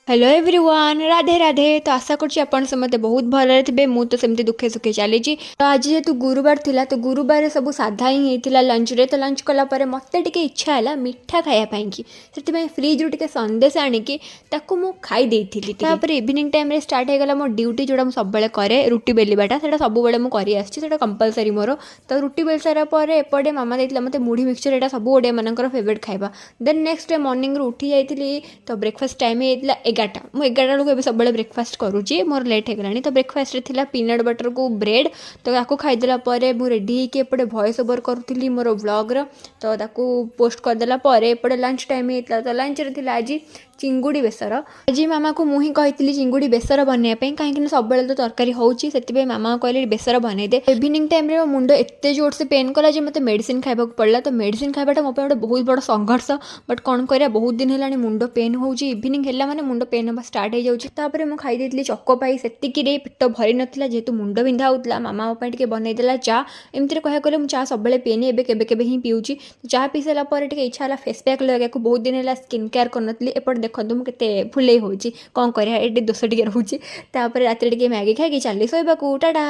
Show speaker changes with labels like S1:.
S1: Hello everyone, Radhe Radhe. तो आशा करछि आपण समते बहुत भलरे थिबे। मु तो सेमती दुखे सुखे चली। तो आज जेहेतु गुरुवार थिला तो गुरुवार सब साधा ही होइतिला लंच रे। तो लंच कला परे मते टिके इच्छा हैला मिठा खाया पई कि सेति फ्रिज रु टिके संदेश आनिकी ताकू मु खाई देइथिली। तापर इवनिंग टाइम रे स्टार्ट हे गला मो ड्यूटी जोडा मु सब बेले करे रुटी बेलिबाटा सेटा सब बेले मु करी आछि सेटा कंपलसरी मोर। तो रुटी बेल सारा परे एपडे मामा देइतिला मते मुढी मिक्सचर एटा सब ओडिया मानकर फेवरेट खाइबा। देन नेक्स्ट डे मॉर्निंग रु उठी जाइतिली तो ब्रेकफास्ट टाइम हेइतिला 11टा। मु 11टा बेलू सब ब्रेकफास्ट करुँची मोर लेट हो गलानी। तो ब्रेकफास्ट थिला पीनट बटर को ब्रेड। तो ताको खाईदेला परे मु रेडी होइके एपटे वॉइस ओवर करुଥିଲି मोर व्लॉग रो। तो ताको पोस्ट करदेला परे एपटे लंच टाइम हेइतिला। तो लंच रे थिला आज चिंगुड़ी बेसर। आज मामा को मुही कही चिंगुड़ी बेसर बनवाई कहीं सब तो तरकारी होची से मामा कहले बेसर बनई दे। इवनिंग टाइम रे मुंड एत जोर से पेन कला जे मते मेडिसिन खाइबा पड़ला। तो मेडिसिन खाइबाटा मो पे बहुत बड़ संघर्ष। बट कौन करिया बहुत दिन है मुंड पेन होची। इवनिंग है माने मुंड पेन हम स्टार्ट हो जाऊँगी। तापर मुझे खाई देती चको पाई सेतिक पेट भरी नाला जेहेतु मुंड बिंधा होता। मामा मो टे बनईदेला चा। एमती कह गले मुझे चा सब पीनी एवं ही पीऊँगी। चा पी सारापर इच्छा है फेस पैक लगे बहुत दिन है स्किन केयर करनी। एपटे देखो मुझे फुले होची कौन करिया ये दोष टे रोचे। रात टे मैगी खाई चली शोबा टाटा।